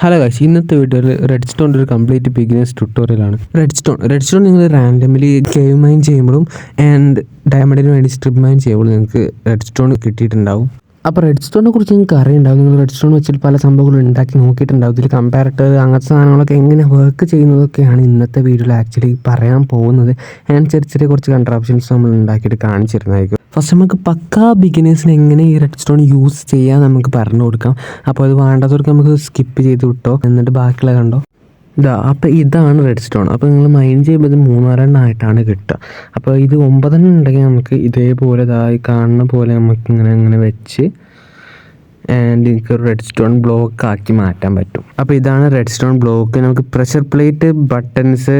Hello guys, ഇന്നത്തെ വീഡിയോയിൽ red സ്റ്റോണിൻ്റെ ഒരു കംപ്ലീറ്റ് ബിഗിനേഴ്സ് ട്യൂട്ടോറിയലാണ്. റെഡ് സ്റ്റോൺ നിങ്ങൾ റാൻഡമിലി കേവ് മൈൻ ചെയ്യുമ്പോഴും ആൻഡ് ഡയമണ്ടിന് വേണ്ടി സ്ട്രിപ്പ് മൈൻ ചെയ്യുമ്പോഴും നിങ്ങൾക്ക് റെഡ് സ്റ്റോൺ കിട്ടിയിട്ടുണ്ടാവും. അപ്പോൾ റെഡ് സ്റ്റോണിനെ കുറിച്ച് നിങ്ങൾക്ക് അറിയുണ്ടാവും. നിങ്ങൾ റെഡ് സ്റ്റോൺ വെച്ചിട്ട് പല സംഭവങ്ങളും ഉണ്ടാക്കി നോക്കിയിട്ടുണ്ടാവും. ഇതിൽ കമ്പാരറ്റർ അങ്ങനത്തെ സാധനങ്ങളൊക്കെ എങ്ങനെ വർക്ക് ചെയ്യുന്നതൊക്കെയാണ് ഇന്നത്തെ വീഡിയോയിൽ ആക്ച്വലി പറയാൻ പോകുന്നത്. ആൻഡ് ചെറിയ കുറച്ച് കൺട്രാപ്ഷൻസ് നമ്മൾ ഉണ്ടാക്കിയിട്ട് കാണിച്ചിരുന്നതായിരിക്കും. ഫസ്റ്റ് നമുക്ക് പക്കാ ബിഗിനേഴ്സിന് എങ്ങനെ ഈ റെഡ് സ്റ്റോൺ യൂസ് ചെയ്യാൻ നമുക്ക് പറഞ്ഞു കൊടുക്കാം. അപ്പോൾ അത് വേണ്ടാത്തവർക്ക് നമുക്ക് സ്കിപ്പ് ചെയ്ത് വിട്ടോ, എന്നിട്ട് ബാക്കിയുള്ള കണ്ടോ. അപ്പോൾ ഇതാണ് റെഡ് സ്റ്റോൺ. അപ്പോൾ നിങ്ങൾ മൈൻ ചെയ്യുമ്പോൾ ഇത് 3 ആയിട്ടാണ് കിട്ടുക. അപ്പോൾ ഇത് 9 ഉണ്ടെങ്കിൽ നമുക്ക് ഇതേപോലെ ഇതായി കാണുന്ന പോലെ നമുക്ക് ഇങ്ങനെ വെച്ച് ആൻഡ് എനിക്ക് റെഡ് സ്റ്റോൺ ബ്ലോക്ക് ആക്കി മാറ്റാൻ പറ്റും. അപ്പോൾ ഇതാണ് റെഡ് സ്റ്റോൺ ബ്ലോക്ക്. നമുക്ക് പ്രഷർ പ്ലേറ്റ്, ബട്ടൺസ്,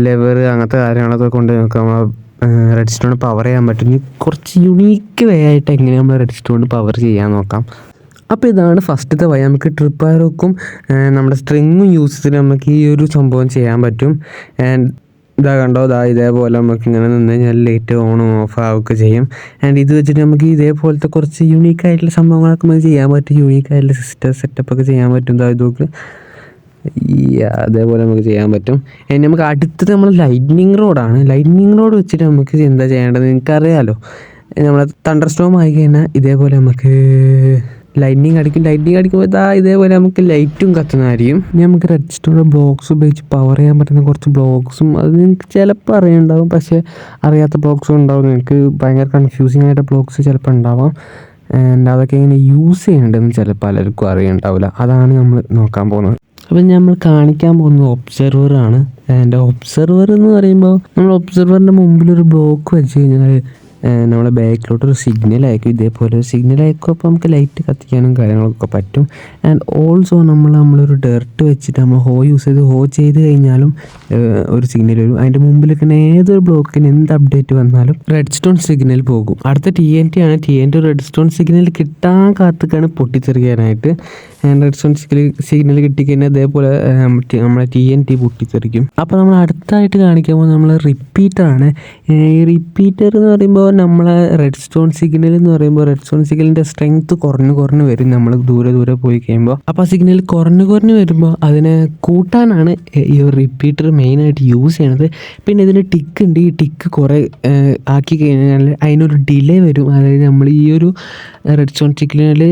ലെവർ അങ്ങനത്തെ കാര്യങ്ങളൊക്കെ കൊണ്ട് നമുക്ക് നമ്മൾ റെഡ് സ്റ്റോൺ പവർ ചെയ്യാൻ പറ്റും. ഇനി കുറച്ച് യുണീക്ക് വേ ആയിട്ട് എങ്ങനെ നമ്മൾ റെഡ് സ്റ്റോൺ പവർ ചെയ്യാൻ നോക്കാം. അപ്പോൾ ഇതാണ് ഫസ്റ്റത്തെ വഴി. നമുക്ക് ട്രിപ്പ് ആരോക്കും നമ്മുടെ സ്ട്രിങ്ങും യൂസ് ചെയ്ത് നമുക്ക് ഈ ഒരു സംഭവം ചെയ്യാൻ പറ്റും. ആൻഡ് കണ്ടോ, ഇതേപോലെ നമുക്ക് ഇങ്ങനെ നിന്ന് കഴിഞ്ഞാൽ ലൈറ്റ് ഓണും ഓഫ് ആവുകയൊക്കെ ചെയ്യും. ആൻഡ് ഇത് വെച്ചിട്ട് നമുക്ക് ഇതേപോലത്തെ കുറച്ച് യൂണീക്കായിട്ടുള്ള സംഭവങ്ങളൊക്കെ നമുക്ക് ചെയ്യാൻ പറ്റും. യൂണീക്കായിട്ടുള്ള സെറ്റപ്പൊക്കെ ചെയ്യാൻ പറ്റും. ഇതൊക്കെ അതേപോലെ നമുക്ക് ചെയ്യാൻ പറ്റും. ഇനി നമുക്ക് അടുത്തത് നമ്മൾ ലൈറ്റ്നിങ് റോഡാണ്. ലൈറ്റ്നിങ് റോഡ് വെച്ചിട്ട് നമുക്ക് എന്താ ചെയ്യേണ്ടത് നിങ്ങൾക്കറിയാമല്ലോ. നമ്മൾ തണ്ടർ സ്റ്റോം ആയി കഴിഞ്ഞാൽ ഇതേപോലെ നമുക്ക് ലൈറ്റിനിങ് അടിക്കുമ്പോൾ ഇതേപോലെ നമുക്ക് ലൈറ്റും കത്തുന്നതായിരിക്കും. ഇനി നമുക്ക് റെഡ് സ്റ്റോൺ ബ്ലോക്സ് ഉപയോഗിച്ച് പവർ ചെയ്യാൻ പറ്റുന്ന കുറച്ച് ബ്ലോക്സും അത് നിങ്ങൾക്ക് ചിലപ്പോൾ അറിയുണ്ടാവും, പക്ഷേ അറിയാത്ത ബ്ലോക്സും ഉണ്ടാവും. നിങ്ങൾക്ക് ഭയങ്കര കൺഫ്യൂസിങ് ആയിട്ട് ബ്ലോക്സ് ചിലപ്പോൾ ഉണ്ടാവാം. ആൻഡ് അതൊക്കെ എങ്ങനെ യൂസ് ചെയ്യേണ്ടതെന്ന് ചിലപ്പോൾ പലർക്കും അറിയുണ്ടാവില്ല. അതാണ് നമ്മൾ നോക്കാൻ പോകുന്നത്. അപ്പം നമ്മൾ കാണിക്കാൻ പോകുന്നത് ഒബ്സർവറാണ്. ആൻഡ് ഒബ്സർവർ എന്ന് പറയുമ്പോൾ നമ്മൾ ഒബ്സർവറിൻ്റെ മുമ്പിലൊരു ബ്ലോക്ക് വെച്ച് കഴിഞ്ഞാൽ നമ്മളെ ബാക്കിലോട്ടൊരു സിഗ്നൽ അയക്കും. ഇതേപോലെ ഒരു സിഗ്നൽ അയക്കും. അപ്പോൾ നമുക്ക് ലൈറ്റ് കത്തിക്കാനും കാര്യങ്ങളൊക്കെ പറ്റും. ആൻഡ് ഓൾസോ നമ്മളൊരു ഡെർട്ട് വെച്ചിട്ട് നമ്മൾ ഹോ ചെയ്ത് കഴിഞ്ഞാലും ഒരു സിഗ്നൽ വരും. അതിൻ്റെ മുമ്പിലൊക്കെ ഏതൊരു ബ്ലോക്കിന് എന്ത് അപ്ഡേറ്റ് വന്നാലും റെഡ് സ്റ്റോൺ സിഗ്നൽ പോകും. അടുത്ത TNT ആണ്. TNT റെഡ് സ്റ്റോൺ സിഗ്നൽ കിട്ടാൻ കാത്തുക്കാണ് പൊട്ടിത്തെറിക്കാനായിട്ട്. റെഡ് സ്റ്റോൺ സിഗ്നൽ കിട്ടിക്കഴിഞ്ഞാൽ അതേപോലെ നമ്മളെ TNT പൊട്ടിത്തെറിക്കും. അപ്പോൾ നമ്മൾ അടുത്തായിട്ട് കാണിക്കുമ്പോൾ നമ്മൾ റിപ്പീറ്ററാണ്. ഈ റിപ്പീറ്റർ എന്ന് പറയുമ്പോൾ നമ്മളെ റെഡ് സ്റ്റോൺ സിഗ്നൽ എന്ന് പറയുമ്പോൾ റെഡ് സ്റ്റോൺ സിഗ്നലിൻ്റെ സ്ട്രെങ്ത്ത് കുറഞ്ഞ് വരും നമ്മൾ ദൂരെ പോയി കഴിയുമ്പോൾ. അപ്പോൾ ആ സിഗ്നൽ കുറഞ്ഞ് വരുമ്പോൾ അതിനെ കൂട്ടാനാണ് ഈ ഒരു റിപ്പീറ്റർ മെയിനായിട്ട് യൂസ് ചെയ്യണത്. പിന്നെ ഇതിന് ടിക്ക് ഉണ്ട്. ഈ ടിക്ക് കുറേ ആക്കി കഴിഞ്ഞാൽ അതിനൊരു ഡിലേ വരും. അതായത് നമ്മൾ ഈ ഒരു റെഡ് സ്റ്റോൺ സിഗ്നൽ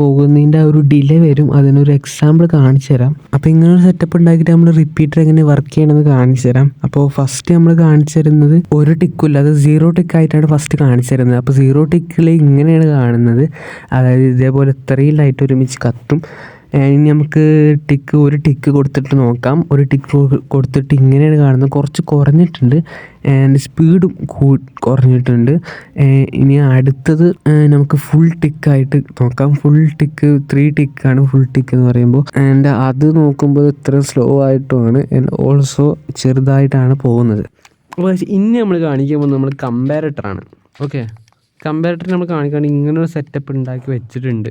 പോകുന്നതിൻ്റെ ആ ഒരു ഡിലേ വരും. അതിനൊരു എക്സാമ്പിൾ കാണിച്ചു തരാം. അപ്പോൾ ഇങ്ങനൊരു സെറ്റപ്പ് ഉണ്ടാക്കിയിട്ട് നമ്മൾ റിപ്പീറ്റർ എങ്ങനെ വർക്ക് ചെയ്യണമെന്ന് കാണിച്ചു തരാം. അപ്പോൾ ഫസ്റ്റ് നമ്മൾ കാണിച്ചു തരുന്നത് ഒരു ടിക്കില്ല, അത് 0 ടിക്ക് ആയിട്ടാണ് ഫസ്റ്റ് കാണിച്ചു തരുന്നത്. അപ്പോൾ 0 ടിക്കിൽ ഇങ്ങനെയാണ് കാണുന്നത്. അതായത് ഇതേപോലെ ഇത്രയും ലൈറ്റ് ഒരുമിച്ച് കത്തും. ഇനി നമുക്ക് ഒരു ടിക്ക് കൊടുത്തിട്ട് നോക്കാം. ഒരു ടിക്ക് കൊടുത്തിട്ട് ഇങ്ങനെയാണ് കാണുന്നത്. കുറച്ച് കുറഞ്ഞിട്ടുണ്ട്. ആൻഡ് സ്പീഡും കുറഞ്ഞിട്ടുണ്ട്. ഇനി അടുത്തത് നമുക്ക് ഫുൾ ടിക്കായിട്ട് നോക്കാം. ഫുൾ ടിക്ക് 3 ടിക്കാണ് ഫുൾ ടിക്ക് എന്ന് പറയുമ്പോൾ. ആൻഡ് അത് നോക്കുമ്പോൾ ഇത്ര സ്ലോ ആയിട്ടുമാണ്. ആൻഡ് ഓൾസോ ചെറുതായിട്ടാണ് പോകുന്നത്. ഇനി നമ്മൾ കാണിക്കുമ്പോൾ നമ്മൾ കമ്പാരറ്ററാണ്. ഓക്കെ, കമ്പാരറ്റർ നമ്മൾ കാണിക്കുകയാണെങ്കിൽ ഇങ്ങനൊരു സെറ്റപ്പ് ഉണ്ടാക്കി വെച്ചിട്ടുണ്ട്.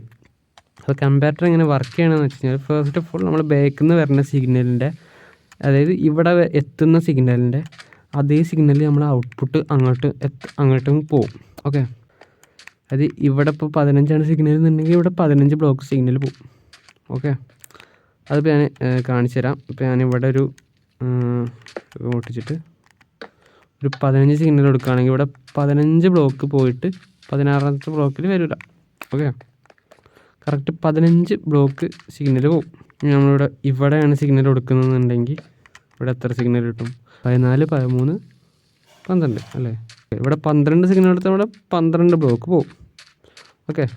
അപ്പോൾ കമ്പാരറ്റർ എങ്ങനെ വർക്ക് ചെയ്യണമെന്ന് വെച്ച് കഴിഞ്ഞാൽ ഫസ്റ്റ് ഓഫ് ഓൾ നമ്മൾ ബാക്കിൽ നിന്ന് വരുന്ന സിഗ്നലിൻ്റെ, അതായത് ഇവിടെ എത്തുന്ന സിഗ്നലിൻ്റെ അതേ സിഗ്നലിൽ നമ്മൾ ഔട്ട്പുട്ട് അങ്ങോട്ടും പോകും. ഓക്കെ, അത് ഇവിടെ ഇപ്പോൾ 15 സിഗ്നൽ എന്നുണ്ടെങ്കിൽ ഇവിടെ 15 ബ്ലോക്ക് സിഗ്നൽ പോകും. ഓക്കെ, അതിപ്പോൾ ഞാൻ കാണിച്ചു തരാം. ഇപ്പോൾ ഞാനിവിടെ ഒരു ഓട്ടിച്ചിട്ട് ഒരു 15 സിഗ്നൽ കൊടുക്കുകയാണെങ്കിൽ ഇവിടെ 15 ബ്ലോക്ക് പോയിട്ട് 16ാമത്തെ ബ്ലോക്കിൽ വരില്ല. ഓക്കെ, കറക്റ്റ് 15 ബ്ലോക്ക് സിഗ്നൽ പോകും. ഇവിടെയാണ് സിഗ്നൽ കൊടുക്കുന്നതെന്നുണ്ടെങ്കിൽ ഇവിടെ എത്ര സിഗ്നൽ കിട്ടും? 14, 13, 12 അല്ലേ? ഇവിടെ 12 സിഗ്നൽ എടുത്താൽ ഇവിടെ 12 ബ്ലോക്ക് പോകും. ഓക്കെ,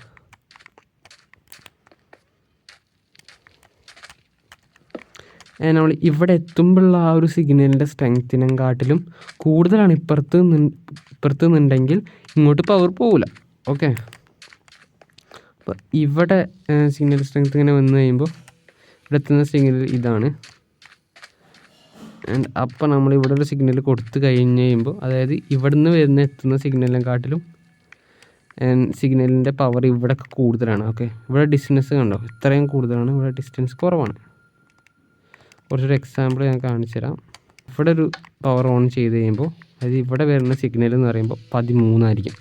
നമ്മൾ ഇവിടെ എത്തുമ്പോഴുള്ള ആ ഒരു സിഗ്നലിൻ്റെ സ്ട്രെങ്ത്തിനെക്കാട്ടിലും കൂടുതലാണ് ഇപ്പുറത്ത് നിന്നുണ്ടെങ്കിൽ ഇങ്ങോട്ട് പവർ പോകില്ല. ഓക്കെ, അപ്പോൾ ഇവിടെ സിഗ്നൽ സ്ട്രെങ്ത്ത് ഇങ്ങനെ വന്നു കഴിയുമ്പോൾ ഇവിടെ എത്തുന്ന സിഗ്നൽ ഇതാണ്. ആൻഡ് അപ്പോൾ നമ്മളിവിടെ ഒരു സിഗ്നൽ കൊടുത്ത് കഴിഞ്ഞ് കഴിയുമ്പോൾ, അതായത് ഇവിടെ നിന്ന് എത്തുന്ന സിഗ്നലിനെക്കാട്ടിലും സിഗ്നലിൻ്റെ പവർ ഇവിടെയൊക്കെ കൂടുതലാണ്. ഓക്കെ, ഇവിടെ ഡിസ്റ്റൻസ് കണ്ടോ, ഇത്രയും കൂടുതലാണ്, ഇവിടെ ഡിസ്റ്റൻസ് കുറവാണ്. കുറച്ചൊരു എക്സാമ്പിൾ ഞാൻ കാണിച്ചു തരാം. ഇവിടെ ഒരു പവർ ഓൺ ചെയ്ത് കഴിയുമ്പോൾ, അതായത് ഇവിടെ വരുന്ന സിഗ്നൽ എന്ന് പറയുമ്പോൾ 13 ആയിരിക്കും.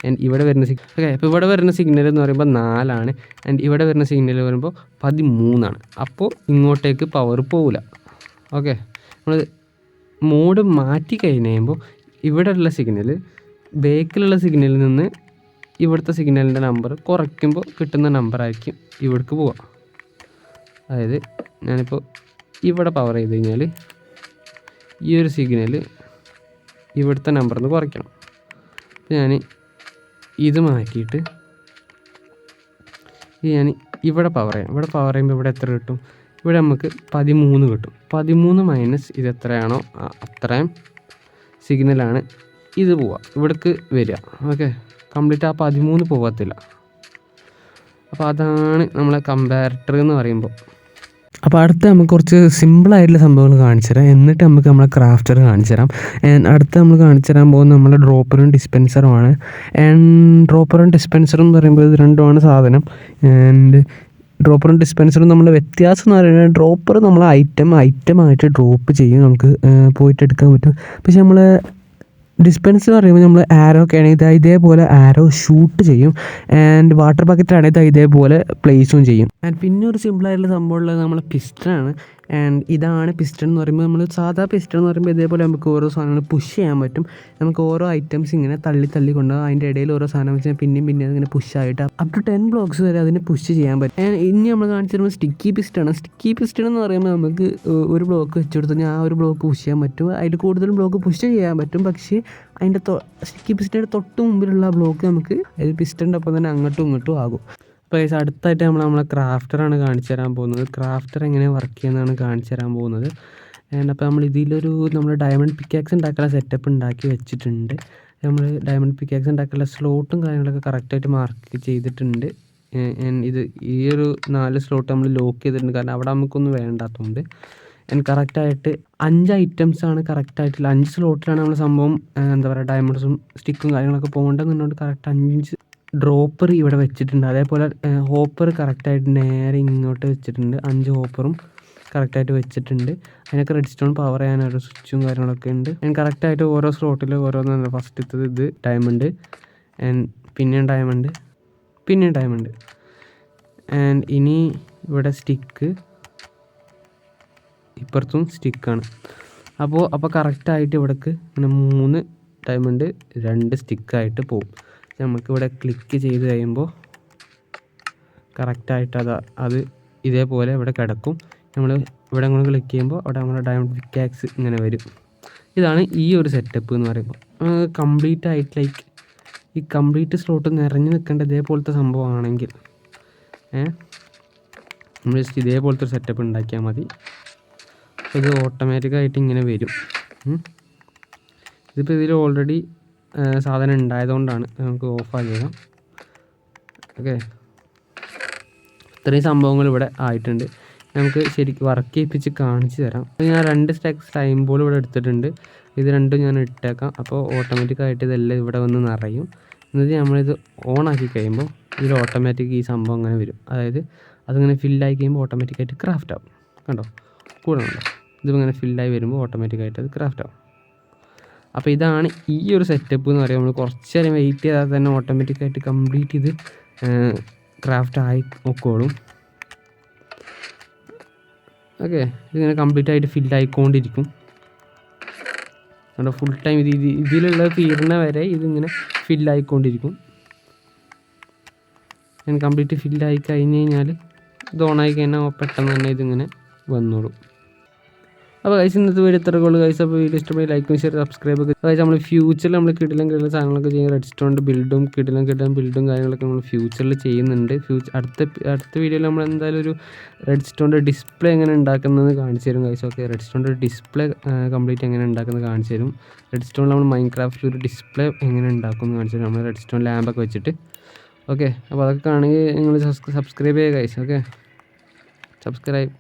ആൻഡ് ഇവിടെ വരുന്ന ഓക്കെ അപ്പോൾ ഇവിടെ വരുന്ന സിഗ്നൽ എന്ന് പറയുമ്പോൾ 4 ആണ്. ആൻഡ് ഇവിടെ വരുന്ന സിഗ്നൽ വരുമ്പോൾ 13 ആണ്. അപ്പോൾ ഇങ്ങോട്ടേക്ക് പവർ പോവില്ല. ഓക്കെ, നമ്മൾ മോഡ് മാറ്റി കഴിഞ്ഞ് കഴിയുമ്പോൾ ഇവിടെയുള്ള സിഗ്നൽ ബേക്കിലുള്ള സിഗ്നലിൽ നിന്ന് ഇവിടുത്തെ സിഗ്നലിൻ്റെ നമ്പർ കുറയ്ക്കുമ്പോൾ കിട്ടുന്ന നമ്പറായിരിക്കും ഇവിടേക്ക് പോവുക. അതായത് ഞാനിപ്പോൾ ഇവിടെ പവർ ചെയ്ത് കഴിഞ്ഞാൽ ഈ ഒരു സിഗ്നൽ ഇവിടുത്തെ നമ്പറിൽ നിന്ന് കുറയ്ക്കണം. അപ്പോൾ ഞാൻ ഇത് മാറ്റിയിട്ട് ഞാൻ ഇവിടെ പവർ ചെയ്യാം. ഇവിടെ പവർ ചെയ്യുമ്പോൾ ഇവിടെ എത്ര കിട്ടും? ഇവിടെ നമുക്ക് 13 കിട്ടും. 13 മൈനസ് ഇത് എത്രയാണോ അത്രയും സിഗ്നലാണ് ഇത് പോവുക, ഇവിടേക്ക് വരിക. ഓക്കെ, കംപ്ലീറ്റ് ആ 13 പോകത്തില്ല. അപ്പോൾ അതാണ് നമ്മളെ കമ്പാരറ്റർ എന്ന് പറയുമ്പോൾ. അപ്പോൾ അടുത്ത് നമുക്ക് കുറച്ച് സിമ്പിളായിട്ടുള്ള സംഭവങ്ങൾ കാണിച്ചു തരാം, എന്നിട്ട് നമുക്ക് നമ്മളെ ക്രാഫ്റ്റർ കാണിച്ചു തരാം. അടുത്ത് നമ്മൾ കാണിച്ചു തരാൻ പോകുന്നത് നമ്മളെ ഡ്രോപ്പറും ഡിസ്പെൻസറുമാണ്. ഡ്രോപ്പറും ഡിസ്പെൻസറും എന്ന് പറയുമ്പോൾ ഇത് രണ്ടുമാണ് സാധനം. ഡ്രോപ്പറും ഡിസ്പെൻസറും നമ്മൾ വ്യത്യാസം എന്ന് പറയുന്നത് ഡ്രോപ്പർ നമ്മൾ ഐറ്റമായിട്ട് ഡ്രോപ്പ് ചെയ്യും, നമുക്ക് പോയിട്ട് എടുക്കാൻ പറ്റും. പക്ഷെ നമ്മൾ ഡിസ്പെൻസർ പറയുമ്പോൾ നമ്മൾ ആരോ ഒക്കെ ആണെങ്കിൽ ഇതേപോലെ ആരോ ഷൂട്ട് ചെയ്യും. ആൻഡ് വാട്ടർ ബക്കറ്റ് ആണെങ്കിൽ ഇതേപോലെ പ്ലേസും ചെയ്യും. ആൻഡ് പിന്നെ ഒരു സിമ്പിളായിട്ടുള്ള സംഭവമുള്ളത് നമ്മളെ പിസ്റ്റണാണ്. ആൻഡ് ഇതാണ് പിസ്റ്റൺ എന്ന് പറയുമ്പോൾ നമ്മൾ സാധാ പിസ്റ്റൺ എന്ന് പറയുമ്പോൾ ഇതേപോലെ നമുക്ക് ഓരോ സാധനങ്ങൾ പുഷ് ചെയ്യാൻ പറ്റും. നമുക്ക് ഓരോ ഐറ്റംസ് ഇങ്ങനെ തള്ളി കൊണ്ടുപോകും. അതിൻ്റെ ഇടയിൽ ഓരോ സാധനം വെച്ചാൽ പിന്നെയും അതിങ്ങനെ പുഷായിട്ട് അപ് ടു 10 ബ്ലോക്സ് വരെ അതിന് പുഷ് ചെയ്യാൻ പറ്റും. ഇനി നമ്മൾ കാണിച്ചു തരുമ്പോൾ സ്റ്റിക്കി പിസ്റ്റൺ എന്ന് പറയുമ്പോൾ നമുക്ക് ഒരു ബ്ലോക്ക് വെച്ചെടുത്ത് കഴിഞ്ഞാൽ ആ ഒരു ബ്ലോക്ക് പുഷ് ചെയ്യാൻ പറ്റും. അതിൽ കൂടുതലും ബ്ലോക്ക് പുഷ് ചെയ്യാൻ പറ്റും. പക്ഷേ അതിൻ്റെ സ്റ്റിക്കി പിസ്റ്റണിൻ്റെ തൊട്ട് മുമ്പിലുള്ള ബ്ലോക്ക് നമുക്ക് അത് പിസ്റ്റണിൻ്റെ ഒപ്പം തന്നെ അങ്ങോട്ടും ഇങ്ങോട്ടും ആകും. അപ്പോൾ അടുത്തായിട്ട് നമ്മളെ ക്രാഫ്റ്ററാണ് കാണിച്ചു തരാൻ പോകുന്നത്. ക്രാഫ്റ്റർ എങ്ങനെ വർക്ക് ചെയ്യുന്നതാണ് കാണിച്ചു തരാൻ പോകുന്നത്. അപ്പോൾ നമ്മൾ ഇതിലൊരു നമ്മൾ ഡയമണ്ട് പിക്കാക്സ് ഉണ്ടാക്കാനുള്ള സെറ്റപ്പ് ഉണ്ടാക്കി വെച്ചിട്ടുണ്ട്. നമ്മൾ ഡയമണ്ട് പിക്കാക്സ് ഉണ്ടാക്കാനുള്ള സ്ലോട്ടും കാര്യങ്ങളൊക്കെ കറക്റ്റായിട്ട് മാർക്ക് ചെയ്തിട്ടുണ്ട്. ഇത് ഈ ഒരു 4 സ്ലോട്ട് നമ്മൾ ലോക്ക് ചെയ്തിട്ടുണ്ട്, കാരണം അവിടെ നമുക്കൊന്നും വേണ്ടാത്തതുകൊണ്ട്. കറക്റ്റായിട്ട് 5 ഐറ്റംസാണ് കറക്റ്റായിട്ടുള്ള 5 സ്ലോട്ടിലാണ് നമ്മൾ സംഭവം എന്താ പറയുക ഡയമണ്ട്സും സ്റ്റിക്കും കാര്യങ്ങളൊക്കെ പോകേണ്ടതെന്നുകൊണ്ട് കറക്റ്റ് 5 ഡ്രോപ്പർ ഇവിടെ വെച്ചിട്ടുണ്ട്. അതേപോലെ ഹോപ്പർ കറക്റ്റായിട്ട് നേരെ ഇങ്ങോട്ട് വെച്ചിട്ടുണ്ട്. 5 ഹോപ്പറും കറക്റ്റായിട്ട് വെച്ചിട്ടുണ്ട്. അതിനൊക്കെ റെഡ് സ്റ്റോൺ പവർ ചെയ്യാൻ ഓരോ സ്വിച്ചും കാര്യങ്ങളൊക്കെ ഉണ്ട്. കറക്റ്റായിട്ട് ഓരോ സ്ലോട്ടിൽ ഓരോന്ന് ഫസ്റ്റത്തത് ഇത് ഡയമണ്ട്, പിന്നെയും ഡയമണ്ട്. ഇനി ഇവിടെ സ്റ്റിക്ക്, ഇപ്പുറത്തും സ്റ്റിക്കാണ്. അപ്പോൾ കറക്റ്റായിട്ട് ഇവിടേക്ക് ഇങ്ങനെ 3 ഡയമണ്ട് 2 സ്റ്റിക്കായിട്ട് പോകും. നമുക്കിവിടെ ക്ലിക്ക് ചെയ്ത് കഴിയുമ്പോൾ കറക്റ്റായിട്ട് അത് ഇതേപോലെ ഇവിടെ കിടക്കും. നമ്മൾ ഇവിടെ അങ്ങോട്ട് ക്ലിക്ക് ചെയ്യുമ്പോൾ അവിടെ നമ്മുടെ ഡയമണ്ട് പിക്കാക്സ് ഇങ്ങനെ വരും. ഇതാണ് ഈ ഒരു സെറ്റപ്പ് എന്ന് പറയുമ്പോൾ. കംപ്ലീറ്റ് ആയിട്ട് ഈ കംപ്ലീറ്റ് സ്ലോട്ട് നിറഞ്ഞു നിൽക്കേണ്ട ഇതേപോലത്തെ സംഭവമാണെങ്കിൽ നമ്മൾ ജസ്റ്റ് ഇതേപോലത്തെ ഒരു സെറ്റപ്പ് ഉണ്ടാക്കിയാൽ മതി. അപ്പോൾ ഇത് ഓട്ടോമാറ്റിക്കായിട്ട് ഇങ്ങനെ വരും. ഇതിപ്പോൾ ഇതിൽ ഓൾറെഡി സാധനം ഉണ്ടായതുകൊണ്ടാണ് നമുക്ക് ഓഫാക്കിയേക്കാം. ഓക്കെ, ഇത്രയും സംഭവങ്ങൾ ഇവിടെ ആയിട്ടുണ്ട്. നമുക്ക് ശരിക്കും വർക്ക് ചെയ്യിപ്പിച്ച് കാണിച്ചു തരാം. ഞാൻ 2 സ്റ്റാക്ക് സ്ലൈം ബോൾ ഇവിടെ എടുത്തിട്ടുണ്ട്. ഇത് രണ്ടും ഞാൻ ഇട്ടേക്കാം. അപ്പോൾ ഓട്ടോമാറ്റിക്കായിട്ട് ഇതെല്ലാം ഇവിടെ വന്ന് നിറയും. എന്നിട്ട് നമ്മളിത് ഓണാക്കി കഴിയുമ്പോൾ ഇതിൽ ഓട്ടോമാറ്റിക് ഈ സംഭവം അങ്ങനെ വരും. അതായത് അതിങ്ങനെ ഫില്ലായി കഴിയുമ്പോൾ ഓട്ടോമാറ്റിക്കായിട്ട് ക്രാഫ്റ്റ് ആവും. കണ്ടോ, കൂടെ ഉണ്ടോ? ഇതിങ്ങനെ ഫില്ലായി വരുമ്പോൾ ഓട്ടോമാറ്റിക്കായിട്ട് അത് ക്രാഫ്റ്റ് ആവും. അപ്പോൾ ഇതാണ് ഈ ഒരു സെറ്റപ്പ് എന്ന് പറയുമ്പോൾ നമ്മൾ കുറച്ച് നേരം വെയിറ്റ് ചെയ്താൽ തന്നെ ഓട്ടോമാറ്റിക്കായിട്ട് കംപ്ലീറ്റ് ഇത് ക്രാഫ്റ്റ് ആയി നോക്കോളും. ഓക്കെ, ഇതിങ്ങനെ കംപ്ലീറ്റ് ആയിട്ട് ഫില്ലായിക്കൊണ്ടിരിക്കും. അതുകൊണ്ട് ഫുൾ ടൈം ഇതിലുള്ള തീർന്ന വരെ ഇതിങ്ങനെ ഫില്ലായിക്കൊണ്ടിരിക്കും. കംപ്ലീറ്റ് ഫില്ലായി കഴിഞ്ഞ് കഴിഞ്ഞാൽ ഇത് ഓണായി കഴിഞ്ഞാൽ പെട്ടെന്ന് തന്നെ ഇതിങ്ങനെ വന്നോളും. അപ്പോൾ ഗൈസ് ഇന്നത്തെ വീഡിയോ ഇത്ര ഉള്ളൂ ഗൈസ്. അപ്പോൾ വീഡിയോ ഇഷ്ടമായി ലൈക്കും ഷെയർ സബ്സ്ക്രൈബ് ഒക്കെ. ഗൈസ് നമ്മൾ ഫ്യൂച്ചറിൽ നമ്മൾ കിടിലം സാധനങ്ങളൊക്കെ ചെയ്യുന്ന റെഡ് സ്റ്റോണിൻ്റെ ബിൽഡും കിടിലം ബിൽഡും കാര്യങ്ങളൊക്കെ നമ്മൾ ഫ്യൂച്ചറിൽ ചെയ്യുന്നുണ്ട്. അടുത്ത വീഡിയോയിൽ നമ്മൾ എന്തായാലും ഒരു റെഡ് സ്റ്റോണിൻ്റെ ഡിസ്പ്ലേ എങ്ങനെ ഉണ്ടാക്കുന്നത് കാണിച്ചു തരും ഗൈസ്. ഓക്കെ, റെഡ് സ്റ്റോണിൻ്റെ ഡിസ്പ്ലേ കംപ്ലീറ്റ് എങ്ങനെ ഉണ്ടാക്കുന്നത് കാണിച്ചു തരും. റെഡ് സ്റ്റോണിൽ നമ്മൾ മൈൻക്രാഫ്റ്റിൽ ഒരു ഡിസ്പ്ലേ എങ്ങനെ ഉണ്ടാക്കുമെന്ന് കാണിച്ചു തരും, നമ്മൾ റെഡ് സ്റ്റോൺ ലാമ്പൊക്കെ വെച്ചിട്ട്. ഓക്കെ, അപ്പോൾ അതൊക്കെ കാണുകയും നിങ്ങൾ സബ്സ്ക്രൈബ് ചെയ്യുക ഗൈസ്. Okay, subscribe.